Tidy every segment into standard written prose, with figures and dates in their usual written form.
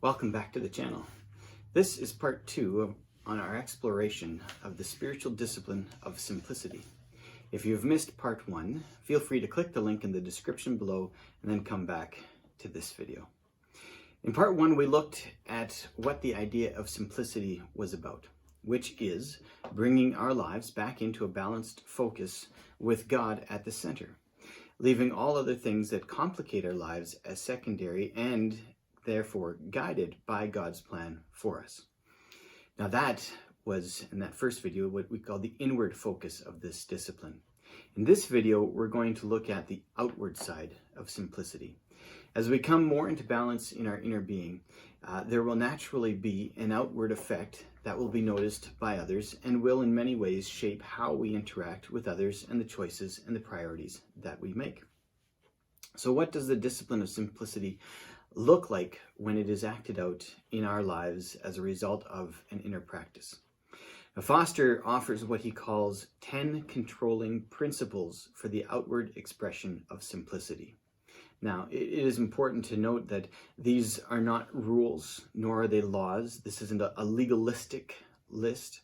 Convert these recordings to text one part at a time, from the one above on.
Welcome back to the channel. This is part 2 on our exploration of the spiritual discipline of simplicity. If you've missed part 1, feel free to click the link in the description below and then come back to this video. In part 1, we looked at what the idea of simplicity was about, which is bringing our lives back into a balanced focus with God at the center, leaving all other things that complicate our lives as secondary and therefore guided by God's plan for us. Now that was, in that first video, what we call the inward focus of this discipline. In this video, we're going to look at the outward side of simplicity. As we come more into balance in our inner being, there will naturally be an outward effect that will be noticed by others and will in many ways shape how we interact with others and the choices and the priorities that we make. So what does the discipline of simplicity look like when it is acted out in our lives as a result of an inner practice? Now, Foster offers what he calls 10 controlling principles for the outward expression of simplicity. Now, it is important to note that these are not rules, nor are they laws. This isn't a legalistic list,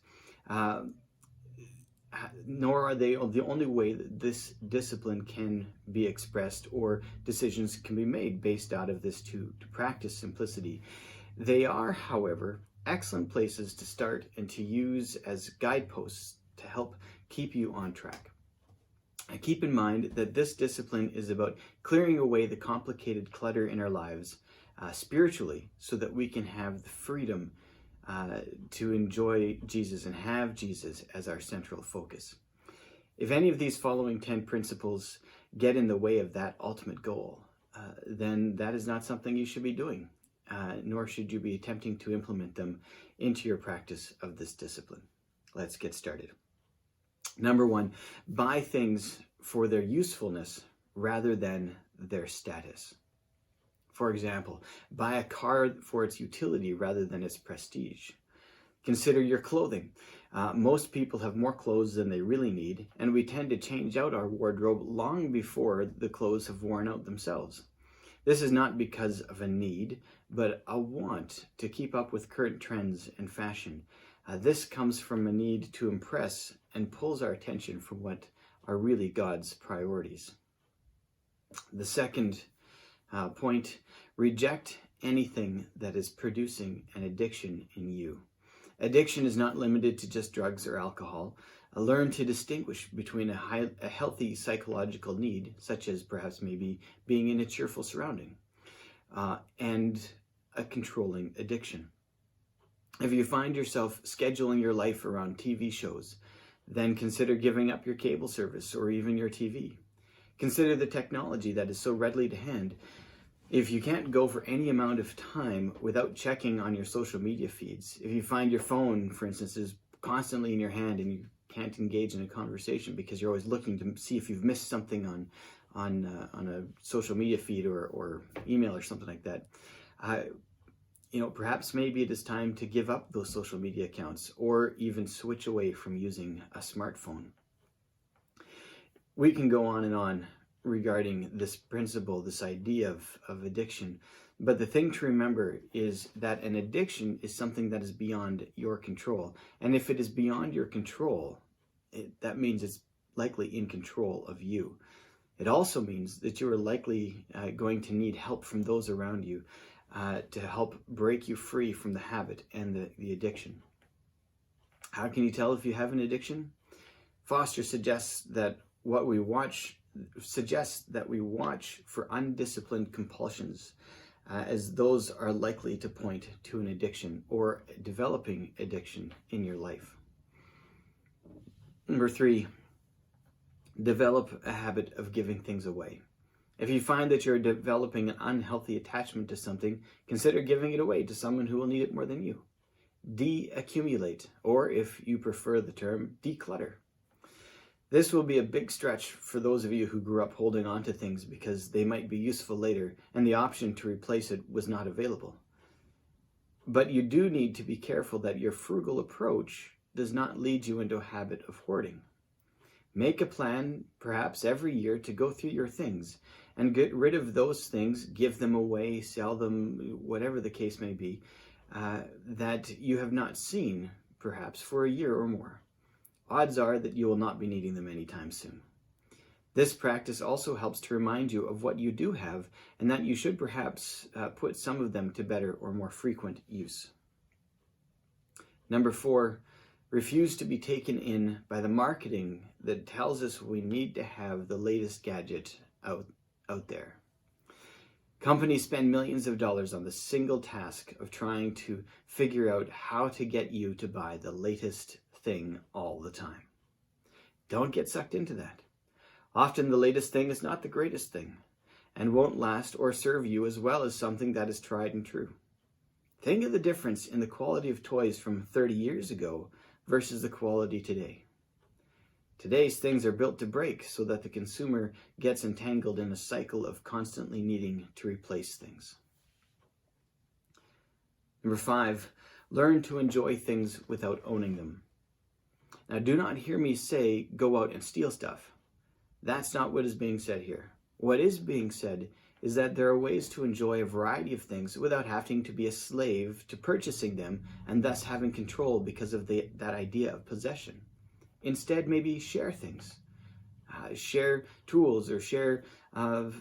nor are they the only way that this discipline can be expressed or decisions can be made based out of this to practice simplicity. They are, however, excellent places to start and to use as guideposts to help keep you on track. And keep in mind that this discipline is about clearing away the complicated clutter in our lives spiritually so that we can have the freedom to enjoy Jesus and have Jesus as our central focus. If any of these following 10 principles get in the way of that ultimate goal, then that is not something you should be doing, nor should you be attempting to implement them into your practice of this discipline. Let's get started. Number 1, buy things for their usefulness rather than their status. For example, buy a car for its utility rather than its prestige. Consider your clothing. Most people have more clothes than they really need, and we tend to change out our wardrobe long before the clothes have worn out themselves. This is not because of a need, but a want to keep up with current trends and fashion. This comes from a need to impress and pulls our attention from what are really God's priorities. The second point, reject anything that is producing an addiction in you. Addiction is not limited to just drugs or alcohol. Learn to distinguish between a healthy psychological need, such as perhaps maybe being in a cheerful surrounding, and a controlling addiction. If you find yourself scheduling your life around TV shows, then consider giving up your cable service or even your TV. Consider the technology that is so readily to hand. If you can't go for any amount of time without checking on your social media feeds, if you find your phone, for instance, is constantly in your hand and you can't engage in a conversation because you're always looking to see if you've missed something on a social media feed or email or something like that, perhaps maybe it is time to give up those social media accounts or even switch away from using a smartphone. We can go on and on regarding this principle, this idea of addiction. But the thing to remember is that an addiction is something that is beyond your control. And if it is beyond your control, that means it's likely in control of you. It also means that you are likely going to need help from those around you to help break you free from the habit and the addiction. How can you tell if you have an addiction? Foster suggests that we watch for undisciplined compulsions, as those are likely to point to an addiction or developing addiction in your life. Number 3, develop a habit of giving things away. If you find that you're developing an unhealthy attachment to something, consider giving it away to someone who will need it more than you. De-accumulate, or if you prefer the term, declutter. This will be a big stretch for those of you who grew up holding on to things because they might be useful later and the option to replace it was not available. But you do need to be careful that your frugal approach does not lead you into a habit of hoarding. Make a plan, perhaps every year, to go through your things and get rid of those things, give them away, sell them, whatever the case may be, that you have not seen, perhaps, for a year or more. Odds are that you will not be needing them anytime soon. This practice also helps to remind you of what you do have and that you should perhaps put some of them to better or more frequent use. Number 4, refuse to be taken in by the marketing that tells us we need to have the latest gadget out there. Companies spend millions of dollars on the single task of trying to figure out how to get you to buy the latest thing all the time. Don't get sucked into that. Often the latest thing is not the greatest thing and won't last or serve you as well as something that is tried and true. Think of the difference in the quality of toys from 30 years ago versus the quality today. Today's things are built to break so that the consumer gets entangled in a cycle of constantly needing to replace things. Number 5, learn to enjoy things without owning them. Now, do not hear me say, go out and steal stuff. That's not what is being said here. What is being said is that there are ways to enjoy a variety of things without having to be a slave to purchasing them and thus having control because of that idea of possession. Instead, maybe share things. Share tools or share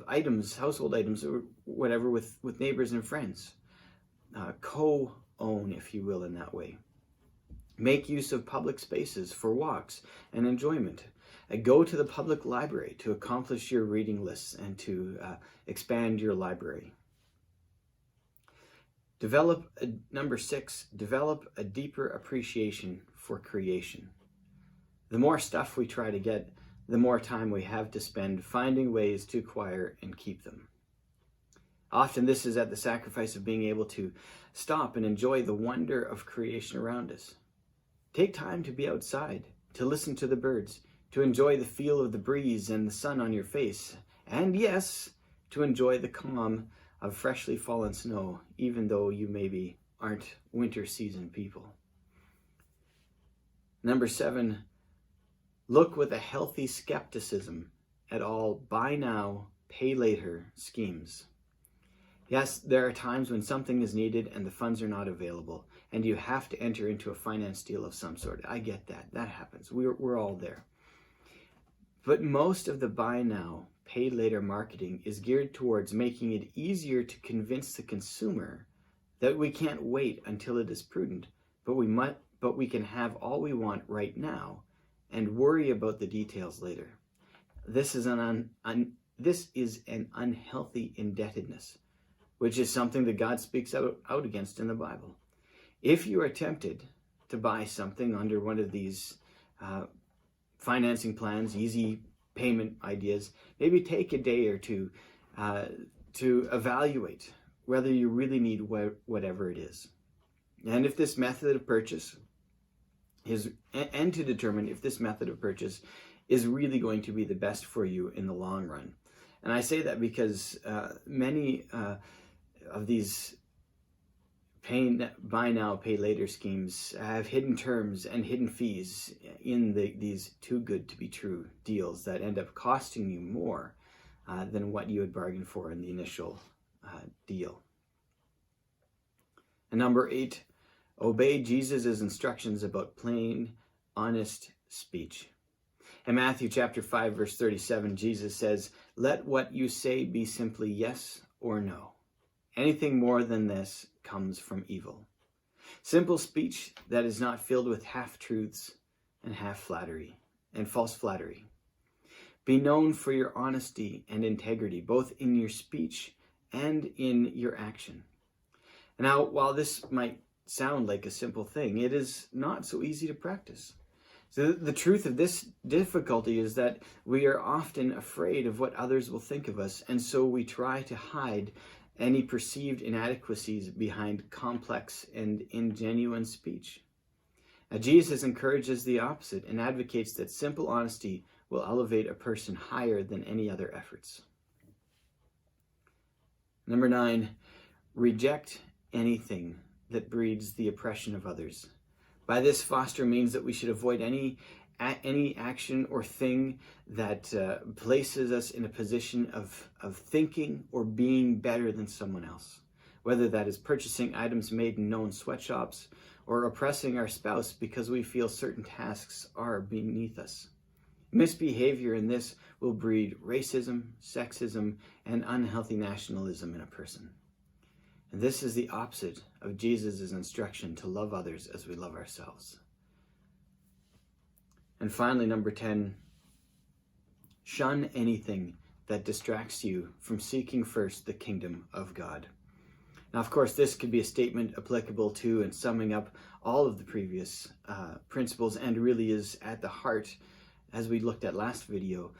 items, household items or whatever with neighbors and friends. Co-own, if you will, in that way. Make use of public spaces for walks and enjoyment. Go to the public library to accomplish your reading lists and to expand your library. Number 6, develop a deeper appreciation for creation. The more stuff we try to get, the more time we have to spend finding ways to acquire and keep them. Often this is at the sacrifice of being able to stop and enjoy the wonder of creation around us. Take time to be outside, to listen to the birds, to enjoy the feel of the breeze and the sun on your face, and yes, to enjoy the calm of freshly fallen snow, even though you maybe aren't winter season people. Number 7, look with a healthy skepticism at all buy now, pay later schemes. Yes, there are times when something is needed and the funds are not available, and you have to enter into a finance deal of some sort. I get that. That happens. We're all there. But most of the buy now, pay later marketing is geared towards making it easier to convince the consumer that we can't wait until it is prudent, but we can have all we want right now and worry about the details later. This is an unhealthy indebtedness, which is something that God speaks out against in the Bible. If you are tempted to buy something under one of these financing plans, easy payment ideas, maybe take a day or two to evaluate whether you really need whatever it is. And if this method of purchase and to determine if this method of purchase is really going to be the best for you in the long run. And I say that because many of these buy now, pay later schemes have hidden terms and hidden fees in these too good to be true deals that end up costing you more than what you had bargained for in the initial deal. And number 8, obey Jesus' instructions about plain, honest speech. In Matthew chapter 5, verse 37, Jesus says, "Let what you say be simply yes or no. Anything more than this comes from evil." Simple speech that is not filled with half-truths and half-flattery and false flattery. Be known for your honesty and integrity, both in your speech and in your action. Now, while this might sound like a simple thing, it is not so easy to practice. So the truth of this difficulty is that we are often afraid of what others will think of us, and so we try to hide any perceived inadequacies behind complex and ingenuine speech. Now, Jesus encourages the opposite and advocates that simple honesty will elevate a person higher than any other efforts. Number 9, reject anything that breeds the oppression of others. By this, Foster means that we should avoid any any action or thing that places us in a position of thinking or being better than someone else, whether that is purchasing items made in known sweatshops or oppressing our spouse because we feel certain tasks are beneath us. Misbehavior in this will breed racism, sexism, and unhealthy nationalism in a person. And this is the opposite of Jesus' instruction to love others as we love ourselves. And finally, number 10, shun anything that distracts you from seeking first the kingdom of God. Now, of course, this could be a statement applicable to and summing up all of the previous principles, and really is at the heart, as we looked at last video,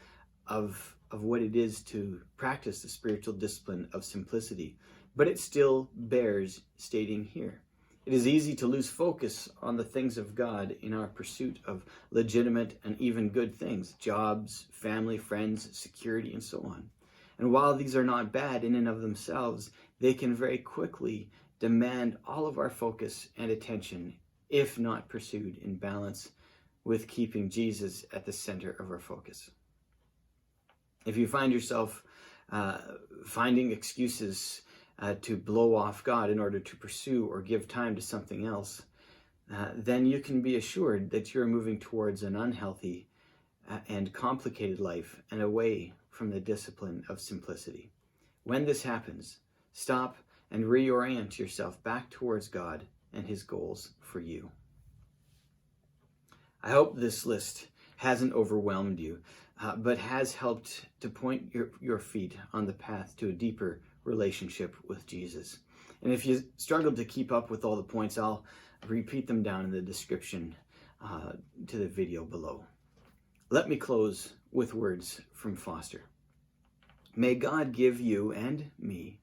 of what it is to practice the spiritual discipline of simplicity. But it still bears stating here. It is easy to lose focus on the things of God in our pursuit of legitimate and even good things, jobs, family, friends, security, and so on. And while these are not bad in and of themselves, they can very quickly demand all of our focus and attention if not pursued in balance with keeping Jesus at the center of our focus. If you find yourself finding excuses to blow off God in order to pursue or give time to something else, then you can be assured that you're moving towards an unhealthy and complicated life and away from the discipline of simplicity. When this happens, stop and reorient yourself back towards God and his goals for you. I hope this list hasn't overwhelmed you, but has helped to point your feet on the path to a deeper relationship with Jesus. And if you struggled to keep up with all the points, I'll repeat them down in the description to the video below. Let me close with words from Foster. May God give you and me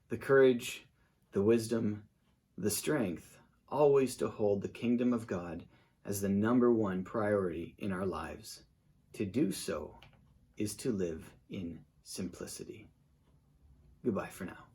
the courage, the wisdom, the strength, always to hold the kingdom of God as the #1 priority in our lives. To do so is to live in simplicity. Goodbye for now.